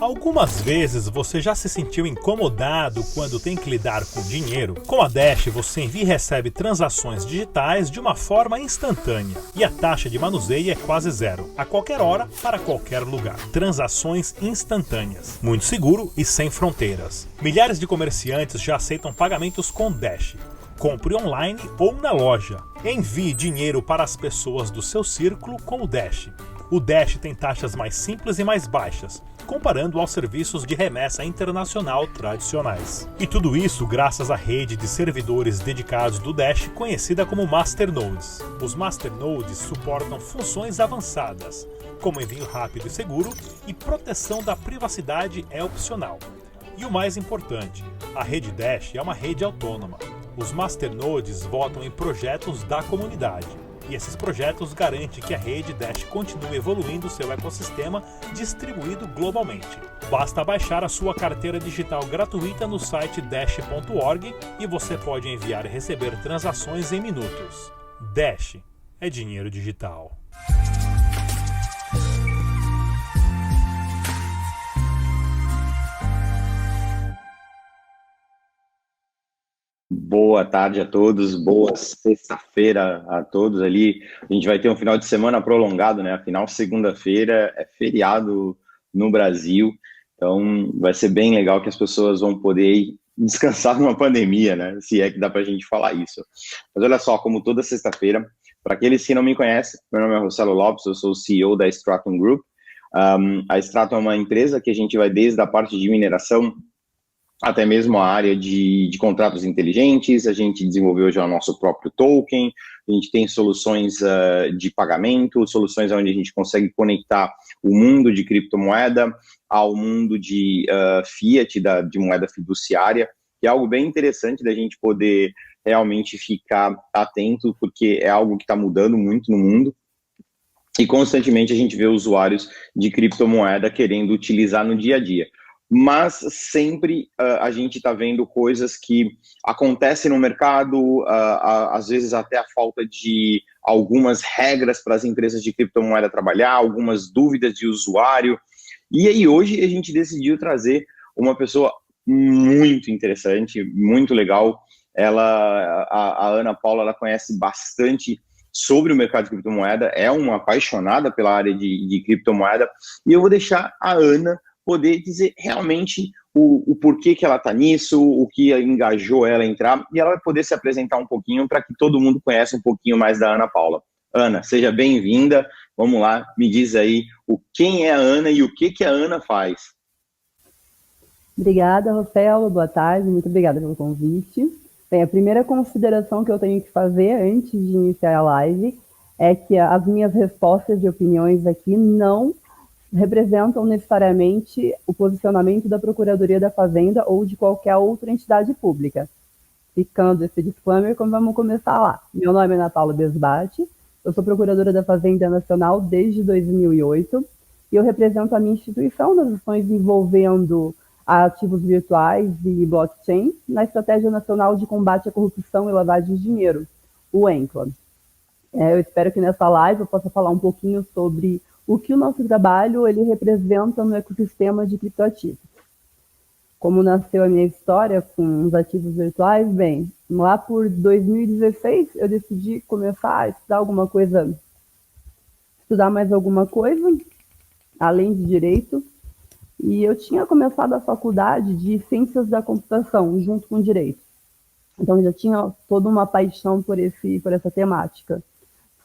Algumas vezes você já se sentiu incomodado quando tem que lidar com dinheiro? Com a Dash você envia e recebe transações digitais de uma forma instantânea e a taxa de manuseio é quase zero, a qualquer hora, para qualquer lugar. Transações instantâneas, muito seguro e sem fronteiras. Milhares de comerciantes já aceitam pagamentos com Dash. Compre online ou na loja. Envie dinheiro para as pessoas do seu círculo com o Dash. O Dash tem taxas mais simples e mais baixas, comparando aos serviços de remessa internacional tradicionais. E tudo isso graças à rede de servidores dedicados do Dash, conhecida como Masternodes. Os Masternodes suportam funções avançadas, como envio rápido e seguro, e proteção da privacidade é opcional. E o mais importante, a rede Dash é uma rede autônoma. Os Masternodes votam em projetos da comunidade. E esses projetos garantem que a rede Dash continue evoluindo seu ecossistema distribuído globalmente. Basta baixar a sua carteira digital gratuita no site dash.org e você pode enviar e receber transações em minutos. Dash é dinheiro digital. Boa tarde a todos, boa sexta-feira a todos ali. A gente vai ter um final de semana prolongado, né? Afinal, segunda-feira é feriado no Brasil, então vai ser bem legal que as pessoas vão poder descansar numa pandemia, né? Se é que dá pra gente falar isso. Mas olha só, como toda sexta-feira, para aqueles que não me conhecem, meu nome é Rossello Lopes, eu sou o CEO da Stratum Group. A Stratum é uma empresa que a gente vai desde a parte de mineração até mesmo a área de contratos inteligentes. A gente desenvolveu já o nosso próprio token, a gente tem soluções de pagamento, soluções onde a gente consegue conectar o mundo de criptomoeda ao mundo de fiat, de moeda fiduciária, que é algo bem interessante da gente poder realmente ficar atento, porque é algo que está mudando muito no mundo. E constantemente a gente vê usuários de criptomoeda querendo utilizar no dia a dia. Mas sempre a gente está vendo coisas que acontecem no mercado, às vezes até a falta de algumas regras para as empresas de criptomoeda trabalhar, algumas dúvidas de usuário. E aí hoje a gente decidiu trazer uma pessoa muito interessante, muito legal. A Ana Paula, ela conhece bastante sobre o mercado de criptomoeda, é uma apaixonada pela área de criptomoeda, e eu vou deixar a Ana poder dizer realmente o porquê que ela está nisso, o que engajou ela a entrar, e ela vai poder se apresentar um pouquinho para que todo mundo conheça um pouquinho mais da Ana Paula. Ana, seja bem-vinda, vamos lá, me diz aí quem é a Ana e o que a Ana faz. Obrigada, Rossello, boa tarde, muito obrigada pelo convite. Bem, a primeira consideração que eu tenho que fazer antes de iniciar a live é que as minhas respostas e opiniões aqui não representam necessariamente o posicionamento da Procuradoria da Fazenda ou de qualquer outra entidade pública. Ficando esse disclaimer, vamos começar lá. Meu nome é Ana Paula Besbate, eu sou Procuradora da Fazenda Nacional desde 2008 e eu represento a minha instituição nas ações envolvendo ativos virtuais e blockchain na Estratégia Nacional de Combate à Corrupção e Lavagem de Dinheiro, o ENCLA. Eu espero que nessa live eu possa falar um pouquinho sobre o que o nosso trabalho ele representa no ecossistema de criptoativos. Como nasceu a minha história com os ativos virtuais? Bem, lá por 2016 eu decidi começar a estudar mais alguma coisa, além de direito, e eu tinha começado a faculdade de ciências da computação, junto com direito. Então eu já tinha toda uma paixão por essa temática.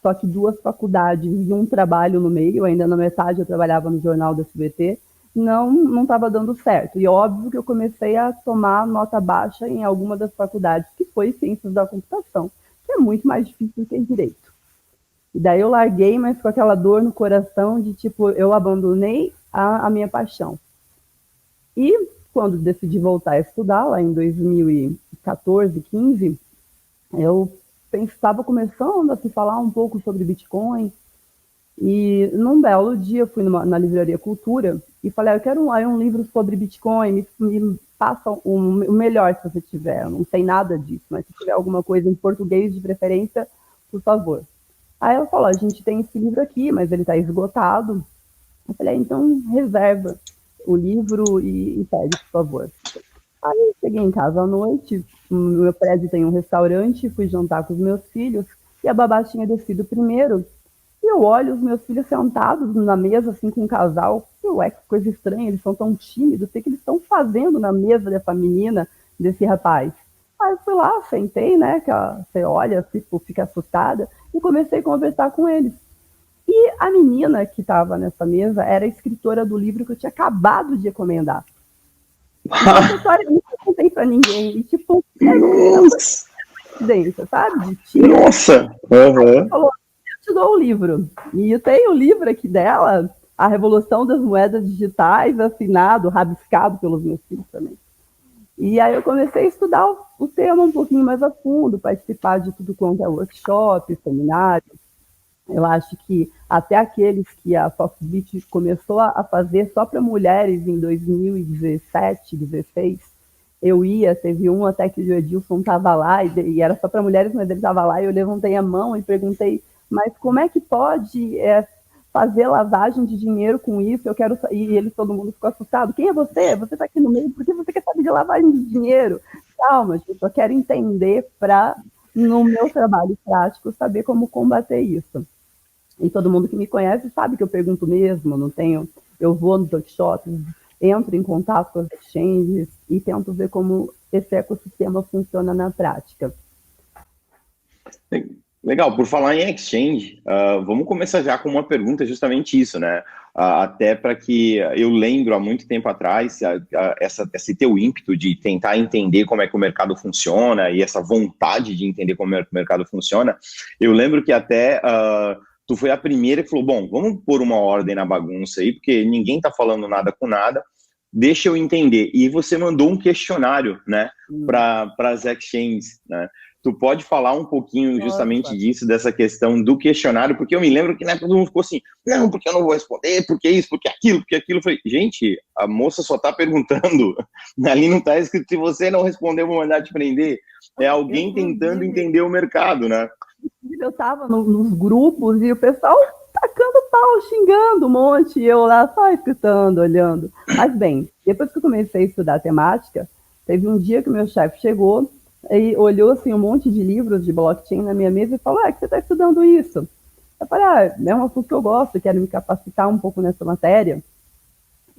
Só que 2 faculdades e um trabalho no meio, ainda na metade eu trabalhava no jornal da SBT, não estava dando certo. E óbvio que eu comecei a tomar nota baixa em alguma das faculdades, que foi Ciências da Computação, que é muito mais difícil que Direito. E daí eu larguei, mas com aquela dor no coração de, eu abandonei a minha paixão. E quando decidi voltar a estudar, lá em 2014, 15, eu estava começando a se falar um pouco sobre Bitcoin, e num belo dia eu fui na Livraria Cultura e falei, eu quero um livro sobre Bitcoin, me passa o melhor se você tiver, eu não sei nada disso, mas se tiver alguma coisa em português de preferência, por favor. Aí ela falou, a gente tem esse livro aqui, mas ele está esgotado. Eu falei, então reserva. o livro e pede, por favor. Aí cheguei em casa à noite, no meu prédio tem um restaurante, fui jantar com os meus filhos, e a babá tinha descido primeiro. E eu olho os meus filhos sentados na mesa, assim, com um casal. Ué, que coisa estranha, eles são tão tímidos. O que eles estão fazendo na mesa dessa menina, desse rapaz? Aí eu fui lá, sentei, né, que você olha, tipo, fica assustada, e comecei a conversar com eles. E a menina que estava nessa mesa era a escritora do livro que eu tinha acabado de recomendar. E essa história eu nunca contei pra ninguém. E, tipo, Nossa! coincidência, sabe? Nossa! Uhum. Falou, eu te dou o livro. E eu tenho o livro aqui dela, A Revolução das Moedas Digitais, assinado, rabiscado pelos meus filhos também. E aí eu comecei a estudar o tema um pouquinho mais a fundo, participar de tudo quanto é workshop, seminário. Eu acho que até aqueles que a Foxbit começou a fazer só para mulheres em 2017, 2016, eu ia, teve um até que o Edilson estava lá, e era só para mulheres, mas ele estava lá, e eu levantei a mão e perguntei, mas como é que pode fazer lavagem de dinheiro com isso? Eu quero. E ele, todo mundo ficou assustado. Quem é você? Você está aqui no meio, por que você quer saber de lavagem de dinheiro? Calma, eu só quero entender para, no meu trabalho prático, saber como combater isso. E todo mundo que me conhece sabe que eu pergunto mesmo, não tenho. Eu vou nos workshops, entro em contato com as exchanges e tento ver como esse ecossistema funciona na prática. Legal, por falar em exchange, vamos começar já com uma pergunta justamente isso, né? Até para que eu lembro há muito tempo atrás, esse teu ímpeto de tentar entender como é que o mercado funciona e essa vontade de entender como é que o mercado funciona, eu lembro que até tu foi a primeira que falou, bom, vamos pôr uma ordem na bagunça aí, porque ninguém está falando nada com nada, deixa eu entender. E você mandou um questionário, né, para as exchanges, né? Tu pode falar um pouquinho justamente disso, dessa questão do questionário, porque eu me lembro que, né, todo mundo ficou assim, não, porque eu não vou responder, porque isso, porque aquilo, porque aquilo. Eu falei, gente, a moça só está perguntando, ali não está escrito, se você não responder, eu vou mandar te prender. É alguém tentando entender o mercado, né? Eu estava nos grupos e o pessoal tacando pau, xingando um monte, e eu lá só escutando, olhando. Mas bem, depois que eu comecei a estudar a temática, teve um dia que o meu chefe chegou e olhou assim um monte de livros de blockchain na minha mesa e falou, que você está estudando isso? Eu falei, é um assunto que eu gosto, quero me capacitar um pouco nessa matéria.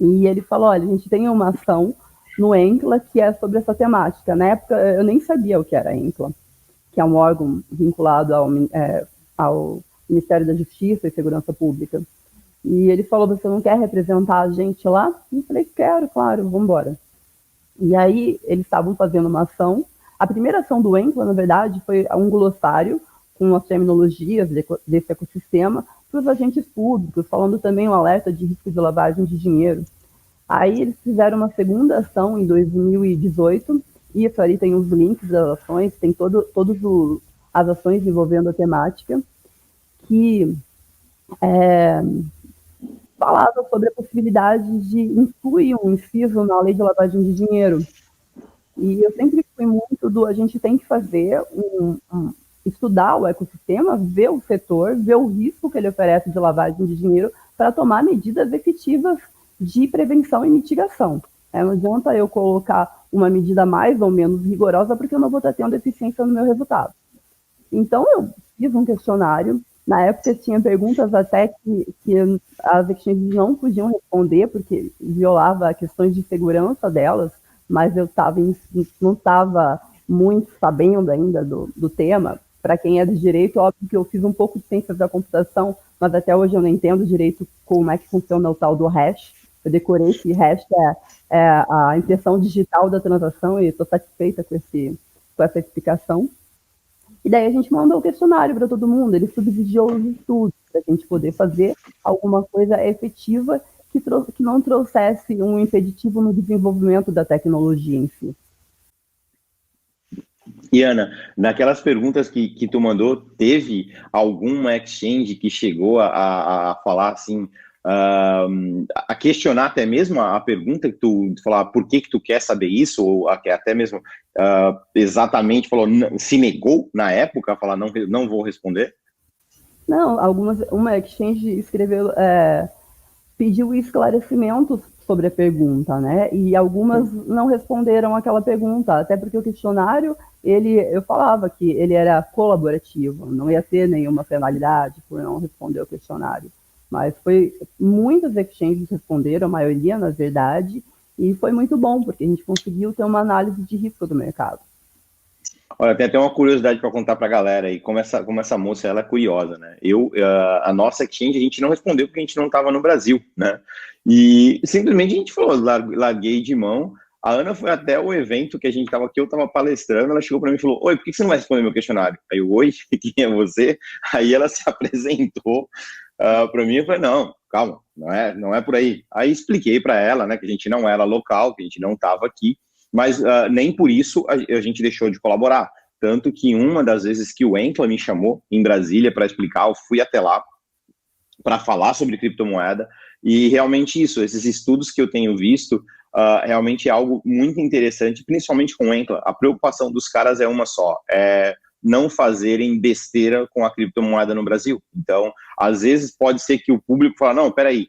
E ele falou, olha, a gente tem uma ação no Encla que é sobre essa temática. Na época, eu nem sabia o que era Encla, que é um órgão vinculado ao Ministério da Justiça e Segurança Pública. E ele falou, você não quer representar a gente lá? Eu falei, quero, claro, vamos embora. E aí, eles estavam fazendo uma ação. A primeira ação do Encla, na verdade, foi um glossário com as terminologias desse ecossistema para os agentes públicos, falando também um alerta de risco de lavagem de dinheiro. Aí eles fizeram uma segunda ação em 2018, e isso ali tem os links das ações, tem todas as ações envolvendo a temática, que falava sobre a possibilidade de incluir um inciso na lei de lavagem de dinheiro. E eu sempre fui muito a gente tem que fazer estudar o ecossistema, ver o setor, ver o risco que ele oferece de lavagem de dinheiro para tomar medidas efetivas de prevenção e mitigação. Não adianta eu colocar uma medida mais ou menos rigorosa porque eu não vou estar tendo eficiência no meu resultado. Então, eu fiz um questionário. Na época, tinha perguntas até que as exchanges não podiam responder porque violava questões de segurança delas, mas eu não estava muito sabendo ainda do tema. Para quem é de direito, óbvio que eu fiz um pouco de ciências da computação, mas até hoje eu não entendo direito como é que funciona o tal do hash. Eu decorei que hash é a impressão digital da transação e estou satisfeita com essa explicação. E daí a gente mandou o questionário para todo mundo, ele subsidiou os estudos, para a gente poder fazer alguma coisa efetiva que não trouxesse um impeditivo no desenvolvimento da tecnologia em si. E Ana, naquelas perguntas que tu mandou, teve alguma exchange que chegou a falar assim, a questionar até mesmo a pergunta que tu falar por que tu quer saber isso, ou até mesmo exatamente falou, se negou na época a falar não vou responder? Não, uma exchange escreveu, pediu esclarecimentos sobre a pergunta, né? E algumas não responderam aquela pergunta, até porque o questionário, eu falava que ele era colaborativo, não ia ter nenhuma penalidade por não responder o questionário. Mas muitas exchanges responderam, a maioria, na verdade, e foi muito bom, porque a gente conseguiu ter uma análise de risco do mercado. Olha, tem até uma curiosidade para contar para a galera aí, como essa moça, ela é curiosa, né? A nossa exchange, a gente não respondeu porque a gente não estava no Brasil, né? E simplesmente a gente falou, larguei de mão. A Ana foi até o evento que a gente estava aqui, eu estava palestrando, ela chegou para mim e falou, oi, por que você não vai responder meu questionário? Aí eu, oi, quem é você? Aí ela se apresentou para mim e falei, não, calma, não é por aí. Aí expliquei para ela, né, que a gente não era local, que a gente não estava aqui, mas nem por isso a gente deixou de colaborar. Tanto que uma das vezes que o Encla me chamou em Brasília para explicar, eu fui até lá para falar sobre criptomoeda, e realmente esses estudos que eu tenho visto, realmente é algo muito interessante, principalmente com o Encla. A preocupação dos caras é uma só, não fazerem besteira com a criptomoeda no Brasil. Então, às vezes pode ser que o público fale, não, peraí,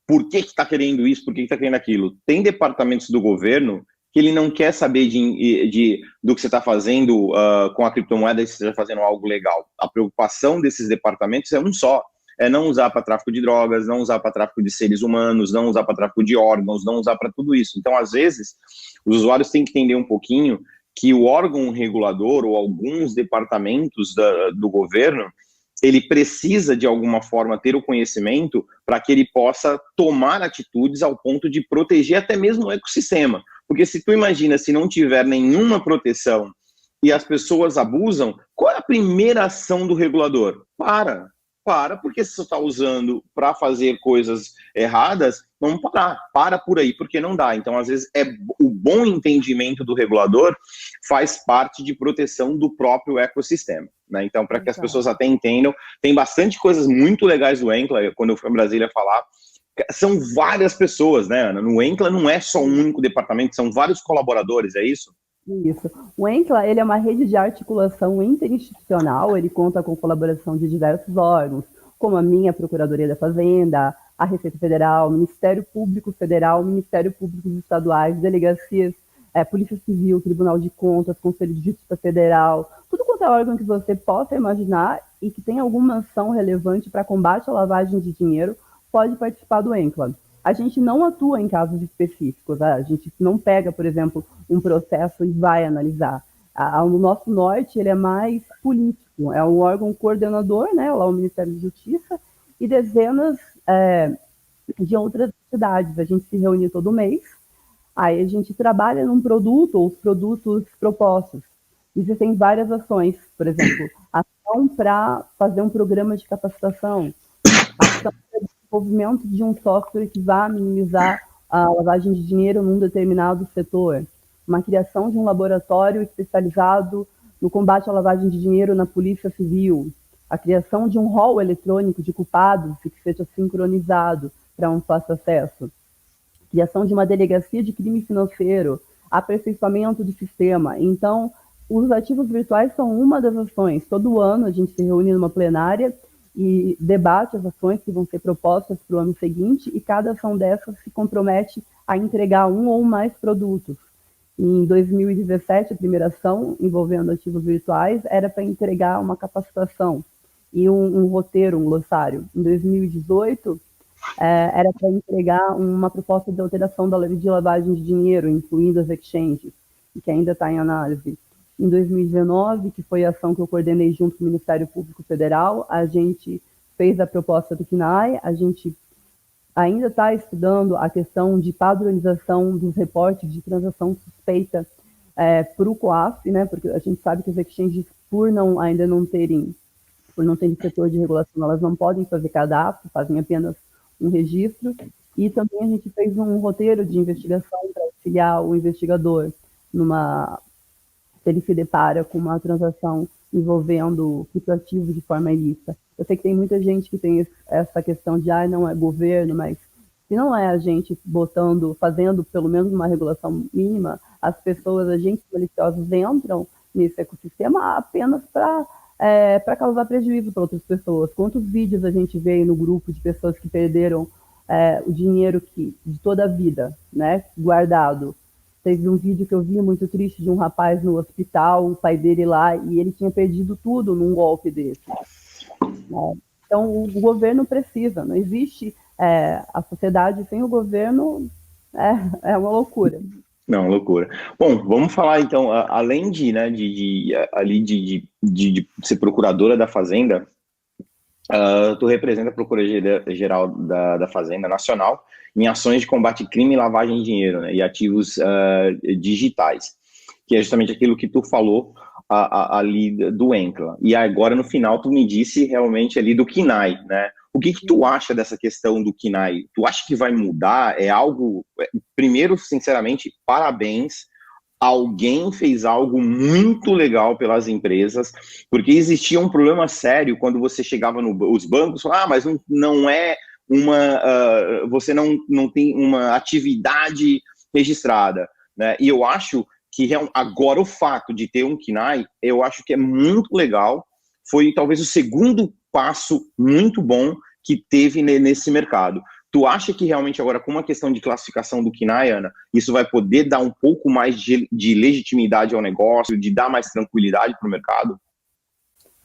por que está querendo isso, por que está querendo aquilo? Tem departamentos do governo que ele não quer saber do que você está fazendo com a criptomoeda, se você está fazendo algo legal. A preocupação desses departamentos é um só, é não usar para tráfico de drogas, não usar para tráfico de seres humanos, não usar para tráfico de órgãos, não usar para tudo isso. Então, às vezes, os usuários têm que entender um pouquinho que o órgão regulador ou alguns departamentos do governo, ele precisa, de alguma forma, ter o conhecimento para que ele possa tomar atitudes ao ponto de proteger até mesmo o ecossistema. Porque se tu imagina, se não tiver nenhuma proteção e as pessoas abusam, qual é a primeira ação do regulador? Porque se você está usando para fazer coisas erradas, vamos parar. Para por aí, porque não dá. Então, às vezes, o bom entendimento do regulador faz parte de proteção do próprio ecossistema, né? Então, para que as pessoas até entendam, tem bastante coisas muito legais do Encla. Quando eu fui em Brasília falar, são várias pessoas, né, Ana? No Encla não é só um único departamento, são vários colaboradores, é isso? Isso. O Encla, ele é uma rede de articulação interinstitucional, ele conta com colaboração de diversos órgãos, como a minha Procuradoria da Fazenda, a Receita Federal, Ministério Público Federal, Ministério Público Estaduais, delegacias, Polícia Civil, Tribunal de Contas, Conselho de Justiça Federal, tudo quanto é órgão que você possa imaginar e que tem alguma ação relevante para combate à lavagem de dinheiro, pode participar do Encla. A gente não atua em casos específicos, a gente não pega, por exemplo, um processo e vai analisar. O nosso norte, ele é mais político, é um órgão coordenador, né, lá o Ministério da Justiça, e dezenas de outras entidades. A gente se reúne todo mês, aí a gente trabalha num produto ou os produtos propostos. Existem várias ações, por exemplo, ação para fazer um programa de capacitação, ação para desenvolvimento de um software que vá minimizar a lavagem de dinheiro num determinado setor, uma criação de um laboratório especializado no combate à lavagem de dinheiro na Polícia Civil, a criação de um rol eletrônico de culpados que seja sincronizado para um fácil acesso, criação de uma delegacia de crime financeiro, aperfeiçoamento do sistema. Então, os ativos virtuais são uma das ações. Todo ano a gente se reúne numa plenária e debate as ações que vão ser propostas para o ano seguinte, e cada ação dessas se compromete a entregar um ou mais produtos. Em 2017, a primeira ação envolvendo ativos virtuais era para entregar uma capacitação e um roteiro, um glossário. Em 2018, era para entregar uma proposta de alteração da lei de lavagem de dinheiro, incluindo as exchanges, que ainda está em análise. Em 2019, que foi a ação que eu coordenei junto com o Ministério Público Federal, a gente fez a proposta do CNAE, a gente ainda está estudando a questão de padronização dos reportes de transação suspeita para o COAF, né, porque a gente sabe que as exchanges, por não terem setor de regulação, elas não podem fazer cadastro, fazem apenas um registro, e também a gente fez um roteiro de investigação para auxiliar o investigador se ele se depara com uma transação envolvendo criptoativos de forma ilícita. Eu sei que tem muita gente que tem essa questão de não é governo, mas se não é a gente fazendo pelo menos uma regulação mínima, as pessoas, agentes maliciosos entram nesse ecossistema apenas para causar prejuízo para outras pessoas. Quantos vídeos a gente vê aí no grupo de pessoas que perderam o dinheiro de toda a vida, né, guardado. Teve um vídeo que eu vi muito triste de um rapaz no hospital, o pai dele lá, e ele tinha perdido tudo num golpe desse. Né? Então, o governo precisa, não existe a sociedade sem o governo, é uma loucura. Não, loucura. Bom, vamos falar então, além de ser procuradora da Fazenda, tu representa a Procuradoria-Geral da Fazenda Nacional em ações de combate a crime e lavagem de dinheiro, né, e ativos digitais, que é justamente aquilo que tu falou ali do ENCLA. E agora, no final, tu me disse realmente ali do KNAI, né? O que tu acha dessa questão do KNAI? Tu acha que vai mudar? É algo... Primeiro, sinceramente, parabéns. Alguém fez algo muito legal pelas empresas, porque existia um problema sério quando você chegava nos bancos, mas não é uma... você não tem uma atividade registrada, né? E eu acho que agora o fato de ter um KNAI, eu acho que é muito legal, foi talvez o segundo passo muito bom que teve nesse mercado. Tu acha que realmente agora, com uma questão de classificação do KNAI, Ana, isso vai poder dar um pouco mais de legitimidade ao negócio, de dar mais tranquilidade para o mercado?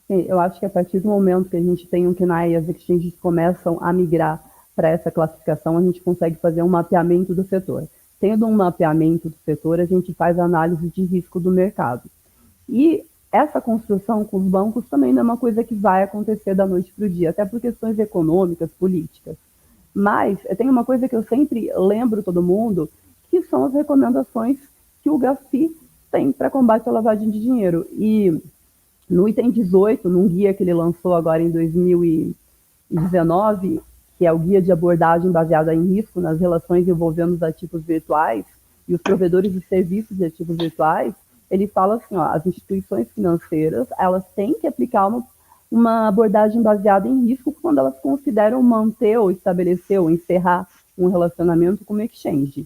Sim, eu acho que a partir do momento que a gente tem um KNAI e as exchanges começam a migrar para essa classificação, a gente consegue fazer um mapeamento do setor. Tendo um mapeamento do setor, a gente faz análise de risco do mercado. E essa construção com os bancos também não é uma coisa que vai acontecer da noite para o dia, até por questões econômicas, políticas. Mas tem uma coisa que eu sempre lembro todo mundo, que são as recomendações que o GAFI tem para combate à lavagem de dinheiro. E no item 18, num guia que ele lançou agora em 2019, que é o Guia de Abordagem Baseada em Risco nas Relações Envolvendo os Ativos Virtuais e os Provedores de Serviços de Ativos Virtuais, ele fala assim, as instituições financeiras, elas têm que aplicar uma abordagem baseada em risco quando elas consideram manter ou estabelecer ou encerrar um relacionamento com uma exchange.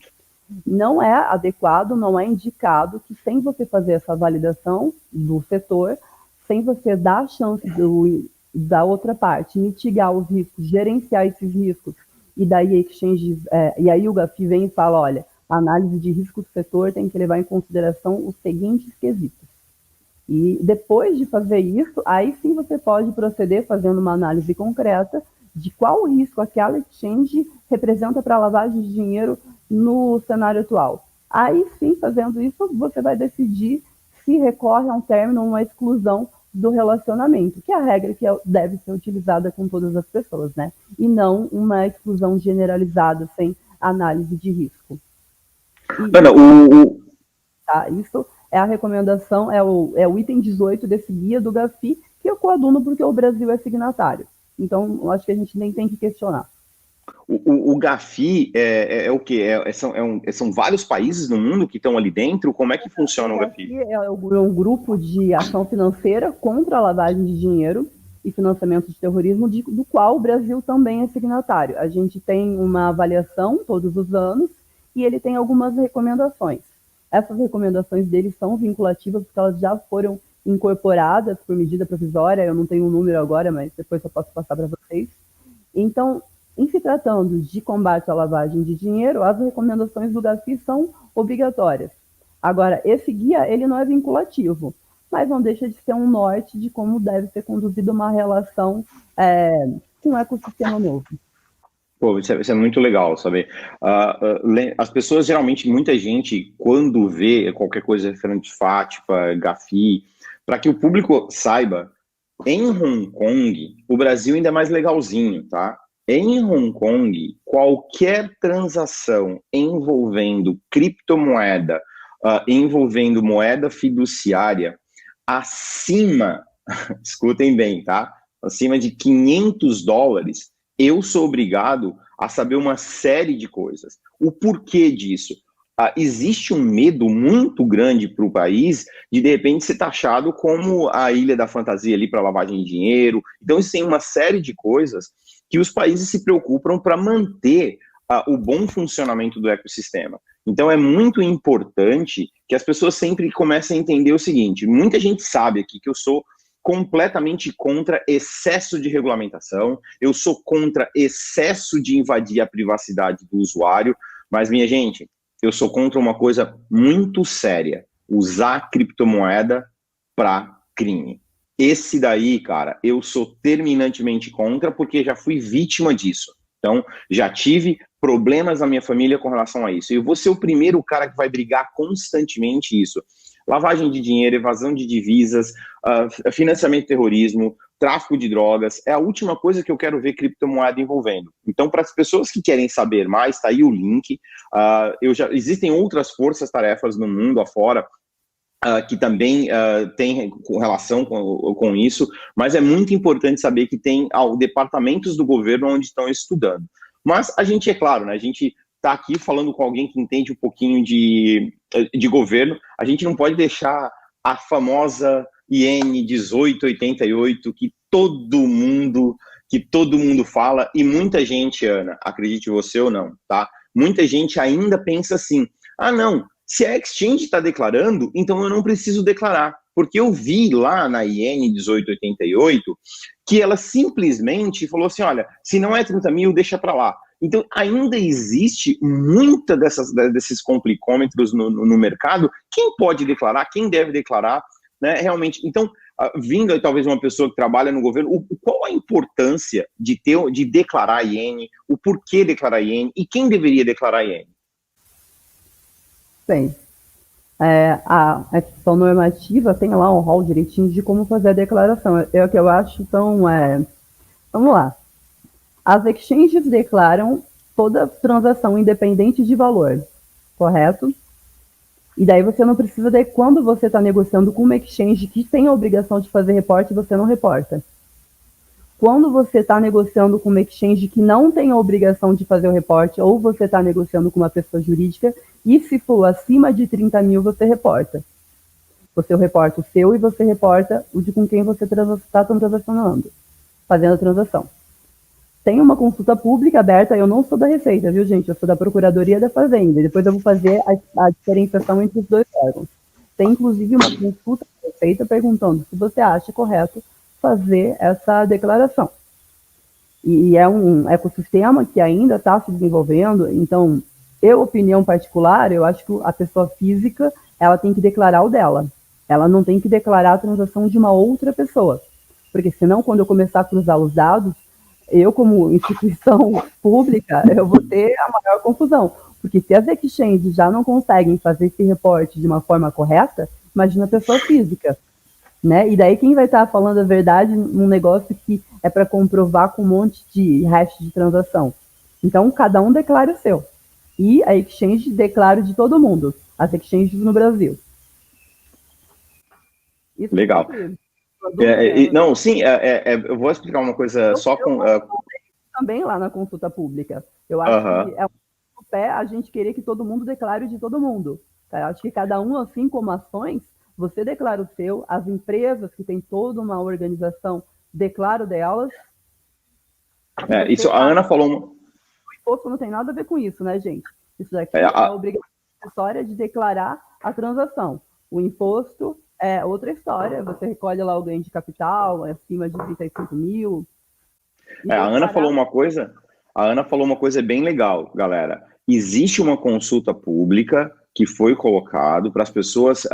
Não é adequado, não é indicado que sem você fazer essa validação do setor, sem você dar a chance da outra parte mitigar os riscos, gerenciar esses riscos, e daí a exchange, e aí o GAFI vem e fala, olha, a análise de risco do setor tem que levar em consideração os seguintes quesitos. E depois de fazer isso, aí sim você pode proceder fazendo uma análise concreta de qual risco aquela exchange representa para a lavagem de dinheiro no cenário atual. Aí sim, fazendo isso, você vai decidir se recorre a um término ou uma exclusão do relacionamento, que é a regra que deve ser utilizada com todas as pessoas, né? E não uma exclusão generalizada sem análise de risco. Ana, Isso é a recomendação, é o item 18 desse guia do GAFI, que eu coaduno porque o Brasil é signatário. Então, eu acho que a gente nem tem que questionar. O GAFI é o quê? São vários países no mundo que estão ali dentro? Como é que funciona o GAFI? É um grupo de ação financeira contra a lavagem de dinheiro e financiamento de terrorismo, do qual o Brasil também é signatário. A gente tem uma avaliação todos os anos e ele tem algumas recomendações. Essas recomendações dele são vinculativas porque elas já foram incorporadas por medida provisória, eu não tenho um número agora, mas depois eu posso passar para vocês. Então, em se tratando de combate à lavagem de dinheiro, as recomendações do GAFI são obrigatórias. Agora, esse guia, ele não é vinculativo, mas não deixa de ser um norte de como deve ser conduzida uma relação com um ecossistema novo. Pô, isso é muito legal, sabe? As pessoas, geralmente, muita gente, quando vê qualquer coisa referente a FATFA, GAFI, para que o público saiba, em Hong Kong, o Brasil ainda é mais legalzinho, tá? Em Hong Kong, qualquer transação envolvendo criptomoeda, envolvendo moeda fiduciária, acima, escutem bem, tá? Acima de $500, eu sou obrigado a saber uma série de coisas. O porquê disso? Existe um medo muito grande para o país de repente, ser taxado como a ilha da fantasia ali para lavagem de dinheiro. Então, isso tem uma série de coisas que os países se preocupam para manter o bom funcionamento do ecossistema. Então, é muito importante que as pessoas sempre comecem a entender o seguinte, muita gente sabe aqui que eu sou completamente contra excesso de regulamentação, eu sou contra excesso de invadir a privacidade do usuário, mas, minha gente, eu sou contra uma coisa muito séria, usar criptomoeda para crime. Esse daí, cara, eu sou terminantemente contra, porque já fui vítima disso. Então, já tive problemas na minha família com relação a isso. E eu vou ser o primeiro cara que vai brigar constantemente isso. Lavagem de dinheiro, evasão de divisas, financiamento de terrorismo, tráfico de drogas, é a última coisa que eu quero ver criptomoeda envolvendo. Então, para as pessoas que querem saber mais, está aí o link. Existem outras forças-tarefas no mundo afora, que também tem relação com isso, mas é muito importante saber que tem departamentos do governo onde estão estudando. Mas a gente, é claro, né, a gente está aqui falando com alguém que entende um pouquinho de governo, a gente não pode deixar a famosa IN 1888 que todo mundo fala, e muita gente, Ana, acredite você ou não, tá? Muita gente ainda pensa assim, não, se a exchange está declarando, então eu não preciso declarar, porque eu vi lá na IN 1888 que ela simplesmente falou assim, olha, se não é 30 mil, deixa para lá. Então, ainda existe muita desses complicômetros no mercado. Quem pode declarar, quem deve declarar, né, realmente. Então, vindo aí talvez uma pessoa que trabalha no governo, qual a importância de declarar IN, o porquê declarar IN e quem deveria declarar IN? Bem, a questão normativa tem lá um rol direitinho de como fazer a declaração. É o que eu acho, então, vamos lá. As exchanges declaram toda transação independente de valor, correto? E daí você não precisa de quando você está negociando com uma exchange que tem a obrigação de fazer reporte, você não reporta. Quando você está negociando com uma exchange que não tem a obrigação de fazer o reporte, ou você está negociando com uma pessoa jurídica, e se for acima de 30 mil, você reporta. Você reporta o seu e você reporta o de com quem você está transacionando, fazendo a transação. Tem uma consulta pública aberta, eu não sou da Receita, viu, gente? Eu sou da Procuradoria da Fazenda. Depois eu vou fazer a diferenciação entre os dois órgãos. Tem, inclusive, uma consulta da Receita perguntando se você acha correto fazer essa declaração. E é um ecossistema que ainda está se desenvolvendo, então, opinião particular, eu acho que a pessoa física, ela tem que declarar o dela. Ela não tem que declarar a transação de uma outra pessoa. Porque senão, quando eu começar a cruzar os dados, eu, como instituição pública, eu vou ter a maior confusão. Porque se as exchanges já não conseguem fazer esse reporte de uma forma correta, imagina a pessoa física, né? E daí quem vai estar falando a verdade num negócio que é para comprovar com um monte de hash de transação? Então, cada um declara o seu. E a exchange declara de todo mundo, as exchanges no Brasil. Isso. Legal. Não, sim, eu vou explicar uma coisa só com... Também lá na consulta pública. Eu acho que é um pé a gente querer que todo mundo declare de todo mundo. Tá? Eu acho que cada um, assim como ações, você declara o seu, as empresas que têm toda uma organização declaram delas. Isso, a Ana falou... O imposto não tem nada a ver com isso, né, gente? Isso daqui é a obrigação de declarar a transação. O imposto... é outra história, você recolhe lá o ganho de capital, acima de 35 mil. A Ana falou uma coisa bem legal, galera. Existe uma consulta pública que foi colocado para as pessoas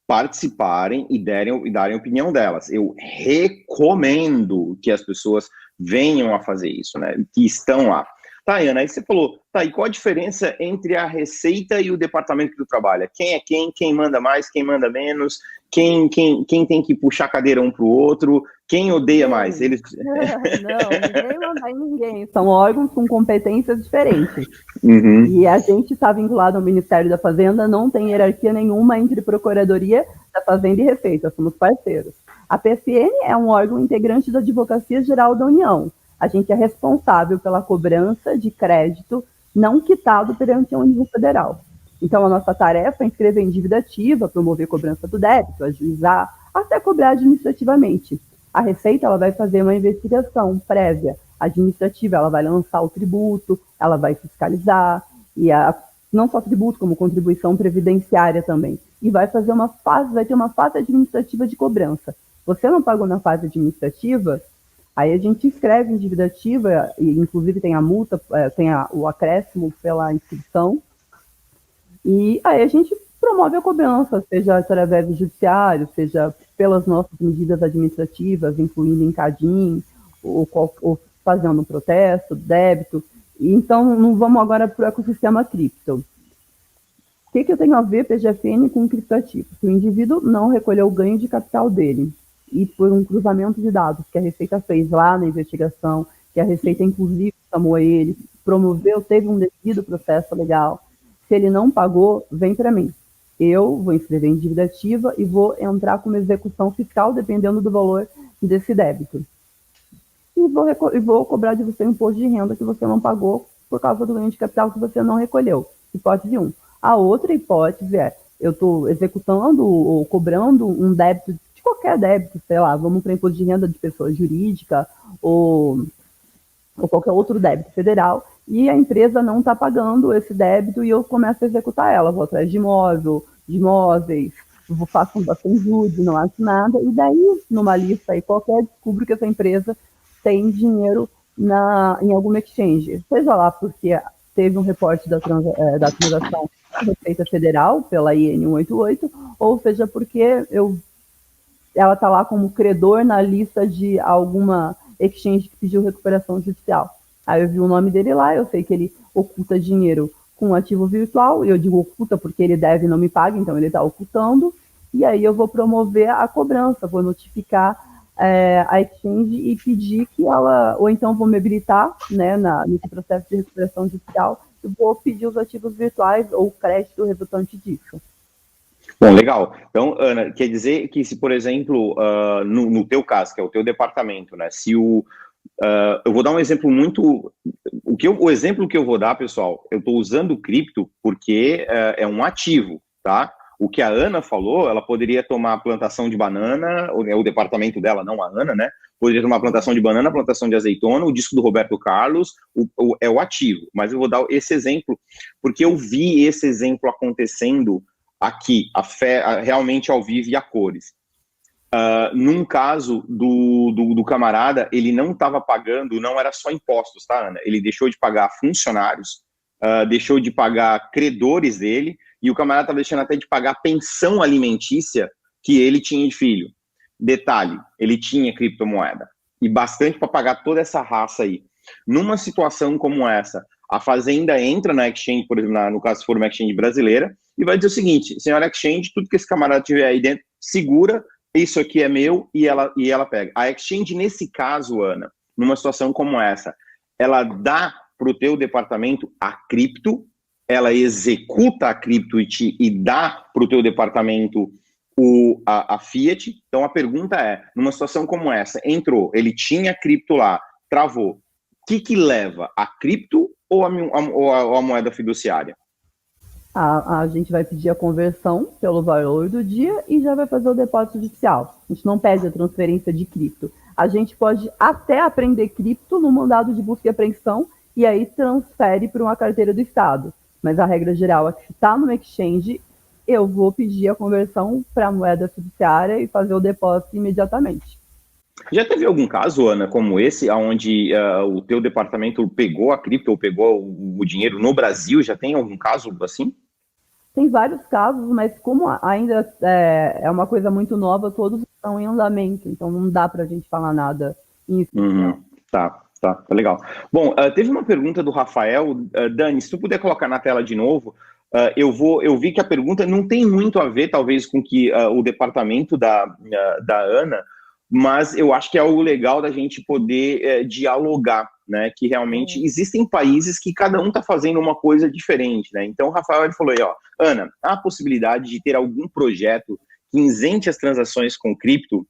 participarem e darem opinião delas. Eu recomendo que as pessoas venham a fazer isso, né? Que estão lá. Tá, Ana, aí você falou, e qual a diferença entre a Receita e o Departamento que tu trabalha? Quem é quem manda mais, quem manda menos, quem tem que puxar a cadeira um pro outro, quem odeia mais? Eles... Não, ninguém manda em ninguém, são órgãos com competências diferentes. Uhum. E a gente está vinculado ao Ministério da Fazenda, não tem hierarquia nenhuma entre Procuradoria da Fazenda e Receita, somos parceiros. A PFN é um órgão integrante da Advocacia Geral da União. A gente é responsável pela cobrança de crédito não quitado perante a União Federal. Então, a nossa tarefa é inscrever em dívida ativa, promover cobrança do débito, ajuizar, até cobrar administrativamente. A Receita ela vai fazer uma investigação prévia administrativa, ela vai lançar o tributo, ela vai fiscalizar, e não só tributo, como contribuição previdenciária também. E vai ter uma fase administrativa de cobrança. Você não pagou na fase administrativa, aí a gente escreve em dívida ativa, e inclusive tem a multa, tem o acréscimo pela inscrição, e aí a gente promove a cobrança, seja através do judiciário, seja pelas nossas medidas administrativas, incluindo em CADIM, ou fazendo um protesto, débito. Então, não vamos agora para o ecossistema cripto. O que eu tenho a ver, PGFN, com criptativo? Se o indivíduo não recolheu o ganho de capital dele, e por um cruzamento de dados que a Receita fez lá na investigação, que a Receita, inclusive, chamou ele, promoveu, teve um devido processo legal, se ele não pagou, vem para mim. Eu vou inscrever em dívida ativa e vou entrar com uma execução fiscal, dependendo do valor desse débito. E vou cobrar de você um imposto de renda que você não pagou por causa do ganho de capital que você não recolheu. Hipótese 1. A outra hipótese é, eu estou executando ou cobrando um débito, de qualquer débito, sei lá, vamos para imposto de renda de pessoa jurídica ou qualquer outro débito federal, e a empresa não está pagando esse débito e eu começo a executar ela. Vou atrás de imóvel, de imóveis, faço bastante juros, não acho nada, e daí, numa lista aí qualquer, descubro que essa empresa tem dinheiro em alguma exchange, seja lá porque teve um reporte da transação da Receita Federal, pela IN 188, ou seja porque ela está lá como credor na lista de alguma exchange que pediu recuperação judicial. Aí eu vi o nome dele lá, eu sei que ele oculta dinheiro com um ativo virtual, e eu digo oculta porque ele deve e não me paga, então ele está ocultando, e aí eu vou promover a cobrança, vou notificar a exchange e pedir que ela, ou então vou me habilitar, né, nesse processo de recuperação judicial, e vou pedir os ativos virtuais ou crédito resultante disso. Bom, legal. Então, Ana, quer dizer que se, por exemplo, no teu caso, que é o teu departamento, né, se eu vou dar um exemplo muito... O exemplo que eu vou dar, pessoal, eu estou usando o cripto porque é um ativo, tá? O que a Ana falou, ela poderia tomar plantação de banana, o departamento dela, não a Ana, né? Poderia tomar plantação de banana, plantação de azeitona, o disco do Roberto Carlos, é o ativo. Mas eu vou dar esse exemplo, porque eu vi esse exemplo acontecendo aqui, realmente ao vivo e a cores. Num caso do camarada, ele não estava pagando, não era só impostos, tá, Ana? Ele deixou de pagar funcionários, deixou de pagar credores dele, e o camarada estava deixando até de pagar a pensão alimentícia que ele tinha de filho. Detalhe, ele tinha criptomoeda, e bastante para pagar toda essa raça aí. Numa situação como essa, a Fazenda entra na exchange, por exemplo, no caso se for uma exchange brasileira, e vai dizer o seguinte: senhora exchange, tudo que esse camarada tiver aí dentro, segura, isso aqui é meu, e ela pega. A exchange, nesse caso, Ana, numa situação como essa, ela dá para o teu departamento a cripto, ela executa a cripto e dá para o teu departamento a fiat. Então a pergunta é, numa situação como essa, entrou, ele tinha cripto lá, travou, o que leva? A cripto ou a moeda fiduciária? A gente vai pedir a conversão pelo valor do dia e já vai fazer o depósito judicial. A gente não pede a transferência de cripto. A gente pode até apreender cripto no mandado de busca e apreensão e aí transfere para uma carteira do Estado. Mas a regra geral é que se está no exchange, eu vou pedir a conversão para a moeda fiduciária e fazer o depósito imediatamente. Já teve algum caso, Ana, como esse, onde o teu departamento pegou a cripto ou pegou o dinheiro no Brasil? Já tem algum caso assim? Tem vários casos, mas como ainda é uma coisa muito nova, todos estão em andamento, então não dá para a gente falar nada em Tá legal. Bom, teve uma pergunta do Rafael. Dani, se tu puder colocar na tela de novo, eu vi que a pergunta não tem muito a ver, talvez, com que o departamento da Ana, mas eu acho que é algo legal da gente poder dialogar, né? Que realmente existem países que cada um está fazendo uma coisa diferente, né? Então o Rafael ele falou aí, ó, Ana, há a possibilidade de ter algum projeto que isente as transações com cripto,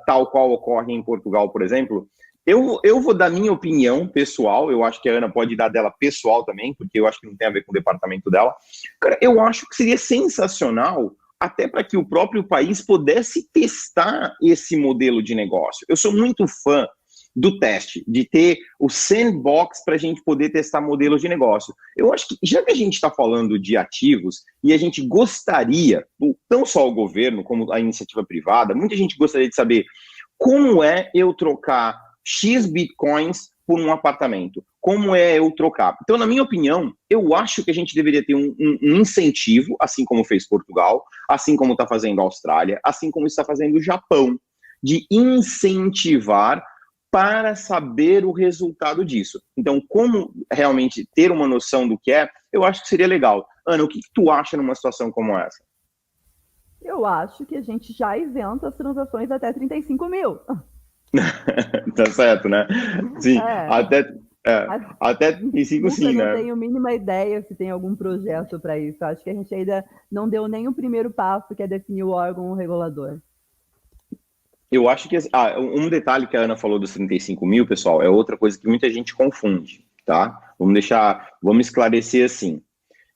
tal qual ocorre em Portugal, por exemplo? Eu vou dar minha opinião pessoal, eu acho que a Ana pode dar dela pessoal também, porque eu acho que não tem a ver com o departamento dela. Cara, eu acho que seria sensacional, até para que o próprio país pudesse testar esse modelo de negócio. Eu sou muito fã do teste, de ter o sandbox para a gente poder testar modelos de negócio. Eu acho que, já que a gente está falando de ativos e a gente gostaria, não só o governo, como a iniciativa privada, muita gente gostaria de saber como é eu trocar X bitcoins por um apartamento. Como é eu trocar? Então, na minha opinião, eu acho que a gente deveria ter um incentivo, assim como fez Portugal, assim como está fazendo a Austrália, assim como está fazendo o Japão, de incentivar para saber o resultado disso. Então, como realmente ter uma noção do que é, eu acho que seria legal. Ana, o que tu acha numa situação como essa? Eu acho que a gente já isenta as transações até 35 mil. Tá certo, né? Sim, É, até 35 sim, não né? tenho a mínima ideia se tem algum projeto para isso. Acho que a gente ainda não deu nem o primeiro passo, que é definir o órgão regulador. Eu acho que um detalhe que a Ana falou dos 35 mil, pessoal, é outra coisa que muita gente confunde, tá? Vamos esclarecer assim.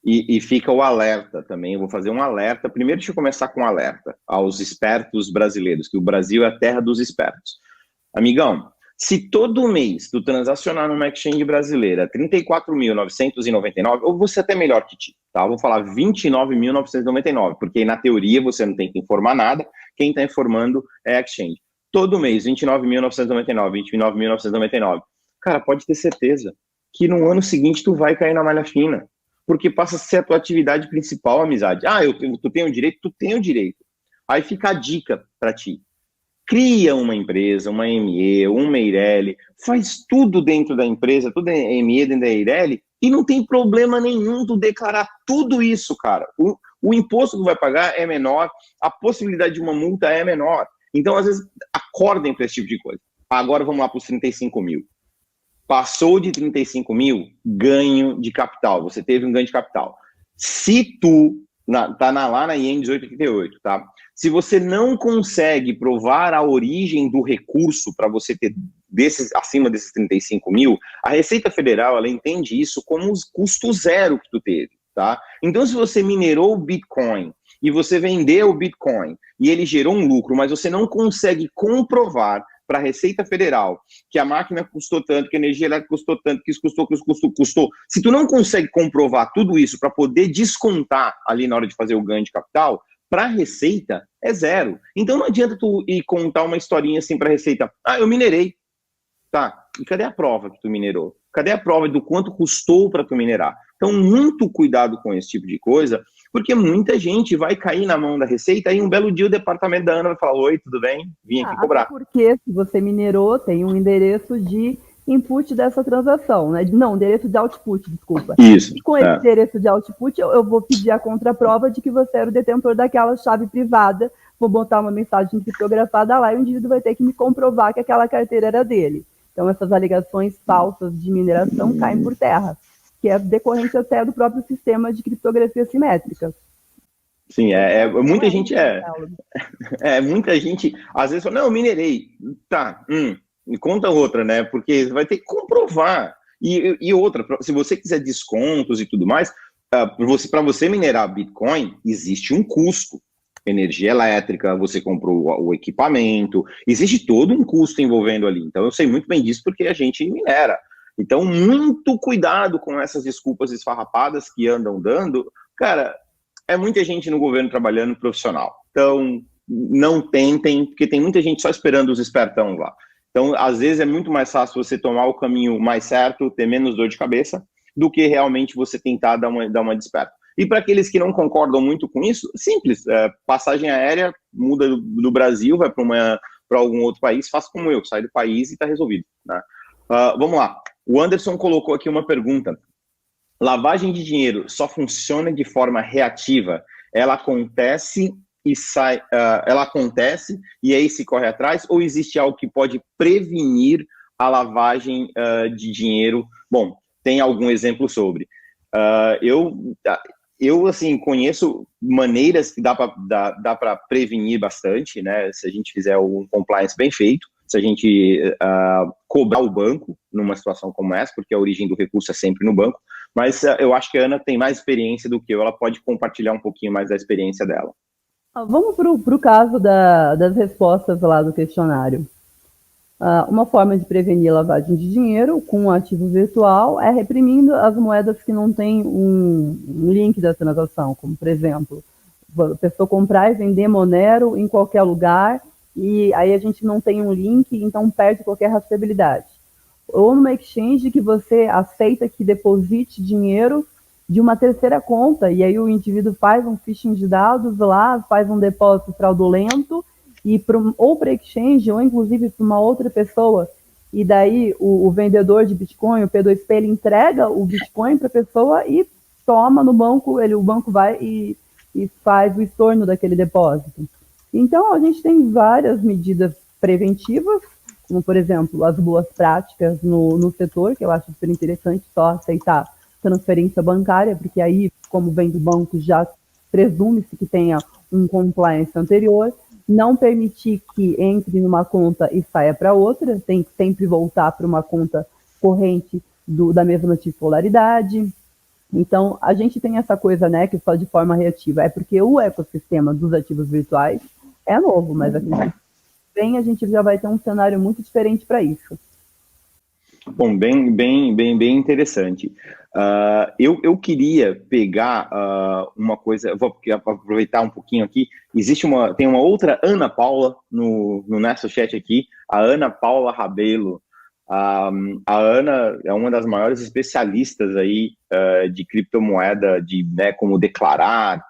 E fica o alerta também, eu vou fazer um alerta. Primeiro, deixa eu começar com um alerta aos espertos brasileiros, que o Brasil é a terra dos espertos. Amigão, se todo mês tu transacionar numa exchange brasileira 34.999, ou você até melhor que ti, tá? Vou falar 29.999, porque na teoria você não tem que informar nada, quem está informando é a exchange. Todo mês, 29.999, 29.999. Cara, pode ter certeza que no ano seguinte tu vai cair na malha fina, porque passa a ser a tua atividade principal, amizade. Tu tem o direito? Tu tem o direito. Aí fica a dica para ti. Cria uma empresa, uma ME, uma Eireli, faz tudo dentro da empresa, tudo é ME dentro da Eireli, e não tem problema nenhum tu declarar tudo isso, cara. O imposto que tu vai pagar é menor, a possibilidade de uma multa é menor. Então, às vezes, acordem para esse tipo de coisa. Agora vamos lá para os 35 mil. Passou de 35 mil, ganho de capital. Você teve um ganho de capital. Se tu tá lá na IEM 1888, tá? Se você não consegue provar a origem do recurso para você ter acima desses 35 mil, a Receita Federal, ela entende isso como os custo zero que tu teve, tá? Então, se você minerou o Bitcoin e você vendeu o Bitcoin e ele gerou um lucro, mas você não consegue comprovar para a Receita Federal que a máquina custou tanto, que a energia elétrica custou tanto, que isso custou. Se tu não consegue comprovar tudo isso para poder descontar ali na hora de fazer o ganho de capital, para a Receita é zero. Então não adianta tu ir contar uma historinha assim para a Receita. Eu minerei. Tá, e cadê a prova que tu minerou? Cadê a prova do quanto custou para tu minerar? Então, muito cuidado com esse tipo de coisa, porque muita gente vai cair na mão da Receita e um belo dia o departamento da Ana vai falar: oi, tudo bem? Vim aqui cobrar. Até porque se você minerou, tem um endereço de input dessa transação, né? Não, endereço de output, desculpa. Isso. E com esse endereço de output, eu vou pedir a contraprova de que você era o detentor daquela chave privada, vou botar uma mensagem criptografada lá e o indivíduo vai ter que me comprovar que aquela carteira era dele. Então, essas alegações falsas de mineração caem por terra, que é decorrente até do próprio sistema de criptografia simétrica. Sim, muita gente muita gente, às vezes, fala: não, eu minerei. Tá, me conta outra, né? Porque você vai ter que comprovar. E outra, se você quiser descontos e tudo mais, para você minerar Bitcoin, existe um custo. Energia elétrica, você comprou o equipamento, existe todo um custo envolvendo ali. Então, eu sei muito bem disso porque a gente minera. Então, muito cuidado com essas desculpas esfarrapadas que andam dando. Cara, é muita gente no governo trabalhando profissional. Então, não tentem, porque tem muita gente só esperando os espertão lá. Então, às vezes, é muito mais fácil você tomar o caminho mais certo, ter menos dor de cabeça, do que realmente você tentar dar uma desperta. E para aqueles que não concordam muito com isso, simples, passagem aérea, muda do Brasil, vai para algum outro país, faça como eu, sai do país e está resolvido. Né? Vamos lá, o Anderson colocou aqui uma pergunta. Lavagem de dinheiro só funciona de forma reativa? Ela acontece e aí se corre atrás, ou existe algo que pode prevenir a lavagem de dinheiro? Bom, tem algum exemplo sobre. Eu assim, conheço maneiras que dá para prevenir bastante, né? Se a gente fizer um compliance bem feito, se a gente cobrar o banco numa situação como essa, porque a origem do recurso é sempre no banco, mas eu acho que a Ana tem mais experiência do que eu, ela pode compartilhar um pouquinho mais da experiência dela. Vamos para o caso das respostas lá do questionário. Uma forma de prevenir lavagem de dinheiro com um ativo virtual é reprimindo as moedas que não têm um link da transação, como, por exemplo, a pessoa comprar e vender Monero em qualquer lugar, e aí a gente não tem um link, então perde qualquer rastreabilidade. Ou numa exchange que você aceita que deposite dinheiro de uma terceira conta, e aí o indivíduo faz um phishing de dados lá, faz um depósito fraudulento, e ou para exchange, ou inclusive para uma outra pessoa, e daí o vendedor de Bitcoin, o P2P, ele entrega o Bitcoin para a pessoa e toma no banco, o banco vai e faz o estorno daquele depósito. Então, a gente tem várias medidas preventivas, como, por exemplo, as boas práticas no setor, que eu acho super interessante, só aceitar transferência bancária, porque aí, como vem do banco, já presume-se que tenha um compliance anterior, não permitir que entre numa conta e saia para outra, tem que sempre voltar para uma conta corrente da mesma titularidade. Então, a gente tem essa coisa, né, que só de forma reativa, é porque o ecossistema dos ativos virtuais é novo, mas a gente já vai ter um cenário muito diferente para isso. Bom, bem interessante. Eu queria pegar uma coisa, vou aproveitar um pouquinho aqui. Tem uma outra Ana Paula no nosso chat aqui, a Ana Paula Rabelo. A Ana é uma das maiores especialistas aí de criptomoeda, né, como declarar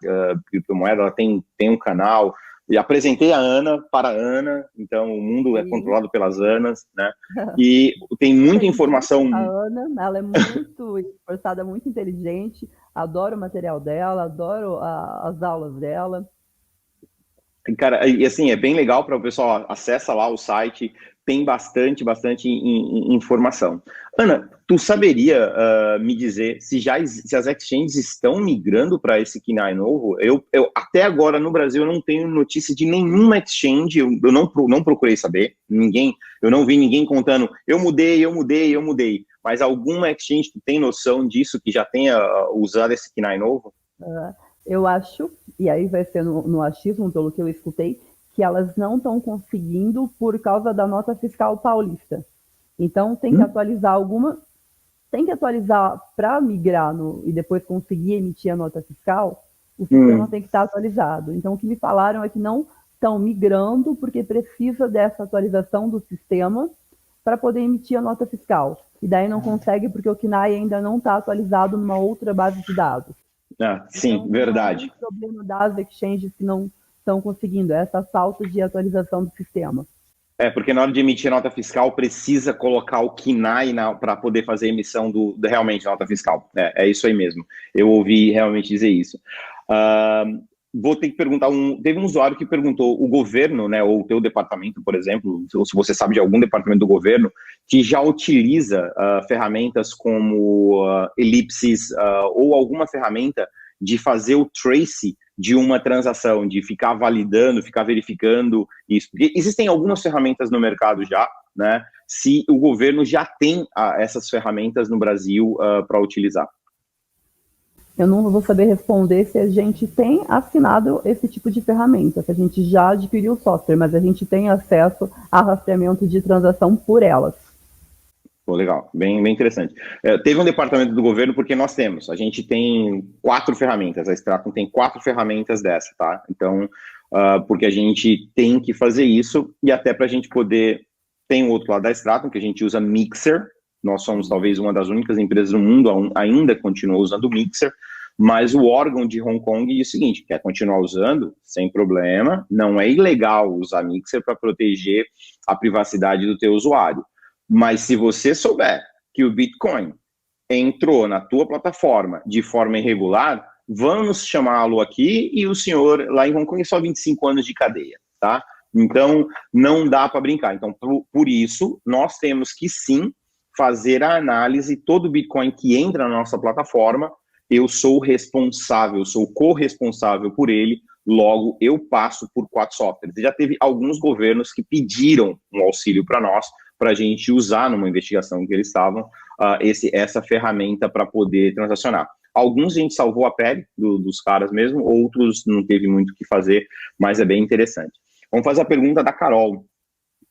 criptomoeda. Ela tem um canal. E apresentei a Ana para a Ana, então o mundo é controlado pelas Anas, né? E tem muita informação. A Ana, ela é muito esforçada, muito inteligente, adoro o material dela, adoro as aulas dela. Cara, e assim, é bem legal para o pessoal, acessa lá o site, tem bastante informação. Ana, tu saberia me dizer se as exchanges estão migrando para esse KINAI novo? Eu até agora no Brasil eu não tenho notícia de nenhuma exchange, eu não procurei saber, eu não vi ninguém contando, eu mudei, mas alguma exchange tu tem noção disso, que já tenha usado esse KINAI novo? Eu acho, e aí vai ser no achismo, pelo que eu escutei, que elas não estão conseguindo por causa da nota fiscal paulista. Então, tem que atualizar para migrar e depois conseguir emitir a nota fiscal, o sistema tem que estar atualizado. Então, o que me falaram é que não estão migrando porque precisa dessa atualização do sistema para poder emitir a nota fiscal. E daí não consegue porque o KINAI ainda não está atualizado numa outra base de dados. Sim, então, verdade. Não é um problema das exchanges que não estão conseguindo, essa falta de atualização do sistema. Porque na hora de emitir a nota fiscal, precisa colocar o KINAI para poder fazer a emissão realmente da nota fiscal. É isso aí mesmo. Eu ouvi realmente dizer isso. Vou ter que perguntar, teve um usuário que perguntou, o governo, né, ou o teu departamento, por exemplo, ou se você sabe de algum departamento do governo, que já utiliza ferramentas como Ellipsis ou alguma ferramenta de fazer o trace de uma transação, de ficar validando, ficar verificando isso. Porque existem algumas ferramentas no mercado já, né? Se o governo já tem essas ferramentas no Brasil para utilizar. Eu não vou saber responder se a gente tem assinado esse tipo de ferramenta, se a gente já adquiriu o software, mas a gente tem acesso a rastreamento de transação por elas. Pô, legal, bem interessante. Teve um departamento do governo, porque a gente tem 4 ferramentas, a Stratum tem 4 ferramentas dessa, tá? Então, porque a gente tem que fazer isso, e até para a gente poder, tem o outro lado da Stratum, que a gente usa Mixer, nós somos talvez uma das únicas empresas do mundo ainda continua usando o Mixer, mas o órgão de Hong Kong diz o seguinte, quer continuar usando, sem problema, não é ilegal usar Mixer para proteger a privacidade do teu usuário. Mas se você souber que o Bitcoin entrou na tua plataforma de forma irregular, vamos chamá-lo aqui e o senhor lá em Hong Kong é só 25 anos de cadeia, tá? Então, não dá para brincar. Então, por isso, nós temos que sim fazer a análise, todo Bitcoin que entra na nossa plataforma, eu sou responsável, sou corresponsável por ele, logo eu passo por 4 softwares. E já teve alguns governos que pediram um auxílio para nós, para a gente usar numa investigação que eles estavam, essa ferramenta para poder transacionar. Alguns a gente salvou a pele dos caras mesmo, outros não teve muito o que fazer, mas é bem interessante. Vamos fazer a pergunta da Carol.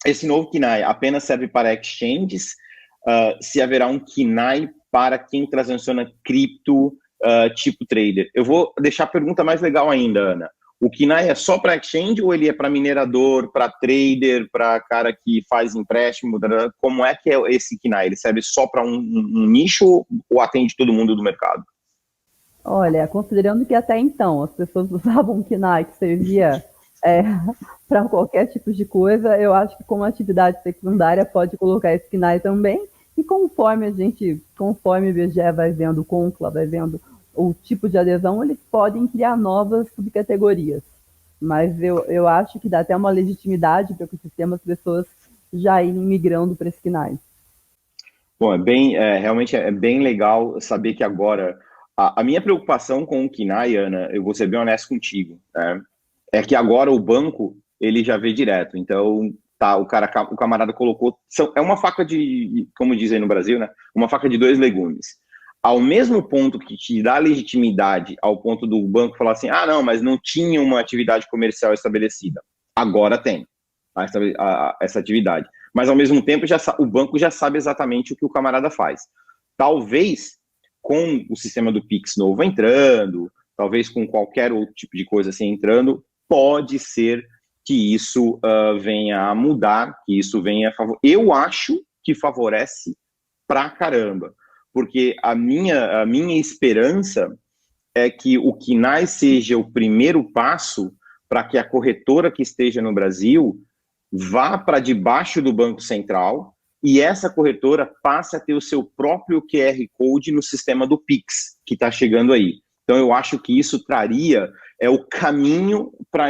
esse novo KINAI apenas serve para exchanges, se haverá um KINAI para quem transaciona cripto tipo trader. Eu vou deixar a pergunta mais legal ainda, Ana. O KINAI é só para exchange ou ele é para minerador, para trader, para cara que faz empréstimo? Como é que é esse KINAI? Ele serve só para um nicho ou atende todo mundo do mercado? Olha, considerando que até então as pessoas usavam o KINAI que servia para qualquer tipo de coisa, eu acho que como atividade secundária pode colocar esse KINAI também, e conforme o IBGE vai vendo, o Concla vai vendo o tipo de adesão, eles podem criar novas subcategorias. Mas eu acho que dá até uma legitimidade para o ecossistema, as pessoas já irem migrando para esse KINAI. Bom, realmente é bem legal saber que agora, a minha preocupação com o KINAI, Ana, eu vou ser bem honesto contigo, né, é que agora o banco, ele já vê direto, então, tá, o camarada colocou, é uma faca como dizem no Brasil, né, uma faca de dois legumes. Ao mesmo ponto que te dá legitimidade, ao ponto do banco falar assim, não, mas não tinha uma atividade comercial estabelecida. Agora tem essa atividade. Mas, ao mesmo tempo, o banco já sabe exatamente o que o camarada faz. Talvez, com o sistema do Pix novo entrando, talvez com qualquer outro tipo de coisa assim entrando, pode ser que isso venha a mudar, que isso venha a favorecer. Eu acho que favorece pra caramba, porque a minha esperança é que o KINAI seja o primeiro passo para que a corretora que esteja no Brasil vá para debaixo do Banco Central e essa corretora passe a ter o seu próprio QR Code no sistema do Pix, que está chegando aí. Então, eu acho que isso traria o caminho para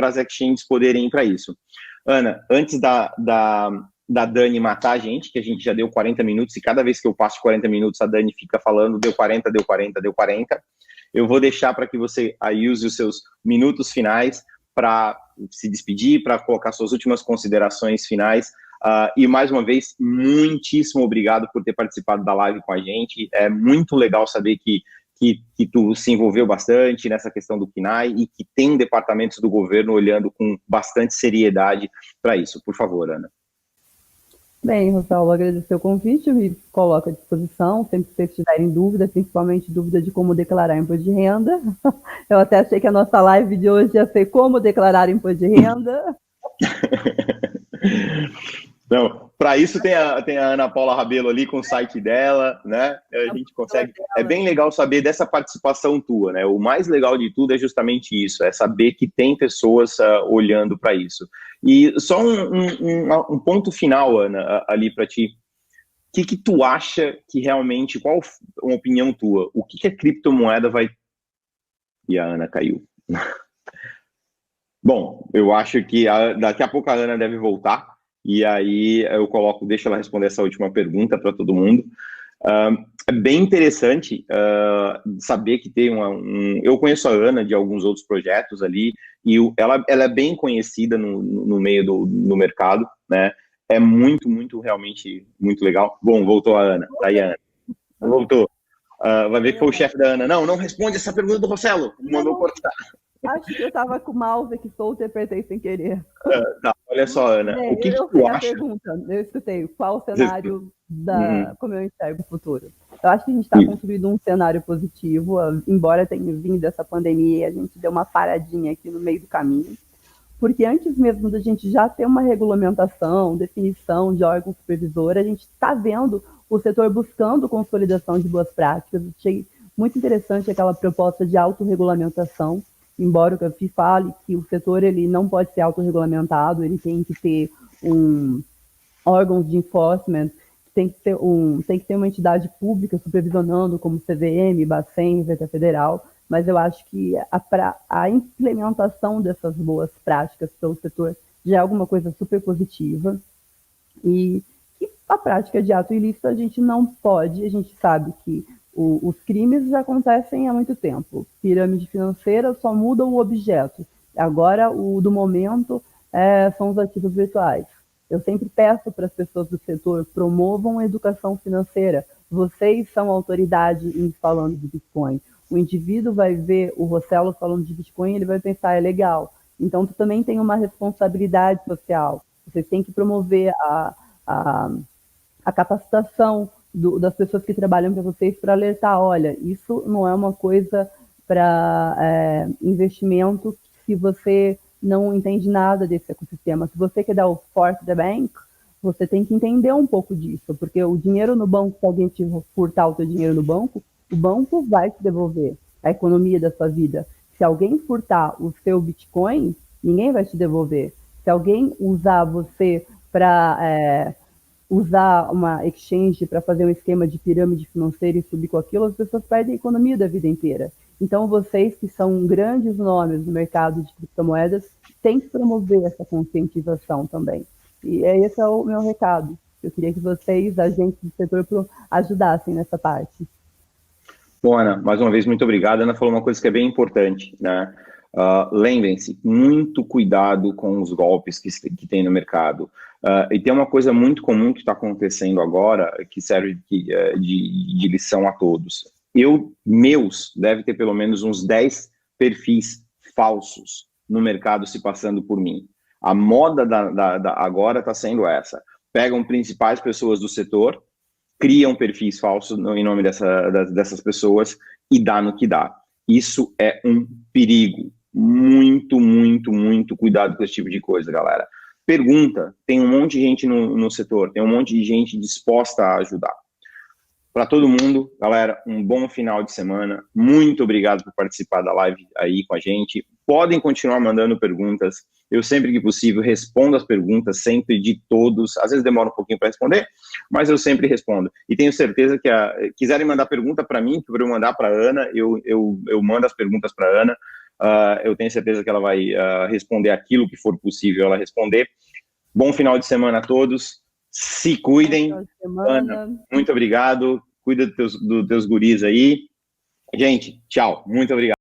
as exchanges poderem ir para isso. Ana, antes da Dani matar a gente, que a gente já deu 40 minutos, e cada vez que eu passo 40 minutos, a Dani fica falando, deu 40, deu 40, deu 40. Eu vou deixar para que você aí use os seus minutos finais para se despedir, para colocar suas últimas considerações finais. E, mais uma vez, muitíssimo obrigado por ter participado da live com a gente. É muito legal saber que tu se envolveu bastante nessa questão do KINAI e que tem departamentos do governo olhando com bastante seriedade para isso. Por favor, Ana. Bem, Rosal, agradecer o convite, eu me coloco à disposição, sempre que vocês tiverem dúvida, principalmente dúvida de como declarar imposto de renda. Eu até achei que a nossa live de hoje ia ser como declarar imposto de renda. Não, para isso tem a Ana Paula Rabelo ali com o site dela, né? A gente consegue. É bem legal saber dessa participação tua, né? O mais legal de tudo é justamente isso, é saber que tem pessoas olhando para isso. E só um ponto final, Ana, ali para ti. O que tu acha que realmente, qual uma opinião tua? O que a criptomoeda vai... E a Ana caiu. Bom, eu acho que daqui a pouco a Ana deve voltar. E aí eu deixo ela responder essa última pergunta para todo mundo. É bem interessante saber que tem eu conheço a Ana de alguns outros projetos ali, e ela é bem conhecida no meio do mercado, né? É muito, muito, realmente muito legal. Bom, voltou a Ana. Tá aí, Ana. Voltou. Vai ver que foi o chefe da Ana. Não responde essa pergunta do Rossello. Mandou cortar. Acho que eu estava com o mouse aqui solto e apertei sem querer. Tá, olha só, Ana. O que tu acha? Eu escutei. Qual o cenário como eu enxergo o futuro? Eu acho que a gente está construindo um cenário positivo, embora tenha vindo essa pandemia, a gente deu uma paradinha aqui no meio do caminho, porque antes mesmo da gente já ter uma regulamentação, definição de órgão supervisor, a gente está vendo o setor buscando consolidação de boas práticas. Eu achei muito interessante aquela proposta de autorregulamentação, embora o CANFI fale que o setor ele não pode ser autorregulamentado, ele tem que ter órgãos de enforcement, tem que ter uma entidade pública supervisionando, como CVM, Bacen, Receita Federal, mas eu acho que a implementação dessas boas práticas pelo setor já é alguma coisa super positiva, e a prática de ato ilícito a gente não pode, a gente sabe que os crimes já acontecem há muito tempo. Pirâmide financeira só muda o objeto. Agora, o do momento são os ativos virtuais. Eu sempre peço para as pessoas do setor, promovam a educação financeira. Vocês são autoridade em falando de Bitcoin. O indivíduo vai ver o Rossello falando de Bitcoin, ele vai pensar, é legal. Então, tu também tem uma responsabilidade social. Vocês têm que promover a capacitação das pessoas que trabalham para vocês para alertar, olha, isso não é uma coisa para investimento se você não entende nada desse ecossistema. Se você quer dar o fork the bank, você tem que entender um pouco disso, porque o dinheiro no banco, se alguém te furtar o seu dinheiro no banco, o banco vai te devolver a economia da sua vida. Se alguém furtar o seu Bitcoin, ninguém vai te devolver. Se alguém usar você para usar uma exchange para fazer um esquema de pirâmide financeira e subir com aquilo, as pessoas perdem a economia da vida inteira. Então, vocês que são grandes nomes no mercado de criptomoedas, têm que promover essa conscientização também. E esse é o meu recado. Eu queria que vocês, agentes do setor, ajudassem nessa parte. Bom, Ana, mais uma vez, muito obrigado. A Ana falou uma coisa que é bem importante, né? Lembrem-se, muito cuidado com os golpes que tem no mercado. E tem uma coisa muito comum que está acontecendo agora, que serve de lição a todos. Deve ter pelo menos uns 10 perfis falsos no mercado se passando por mim. A moda agora está sendo essa. Pegam principais pessoas do setor, criam perfis falsos em nome dessas pessoas e dá no que dá. Isso é um perigo. Muito, muito, muito cuidado com esse tipo de coisa, galera. Pergunta, tem um monte de gente no setor, tem um monte de gente disposta a ajudar. Para todo mundo, galera, um bom final de semana. Muito obrigado por participar da live aí com a gente. Podem continuar mandando perguntas. Eu, sempre que possível, respondo as perguntas, sempre de todos. Às vezes demora um pouquinho para responder, mas eu sempre respondo. E tenho certeza que quiserem mandar pergunta para mim, para eu mandar para a Ana, eu mando as perguntas para a Ana. Eu tenho certeza que ela vai responder aquilo que for possível ela responder. Bom final de semana a todos. Se cuidem. Ana, muito obrigado. Cuida dos teus guris aí. Gente, tchau. Muito obrigado.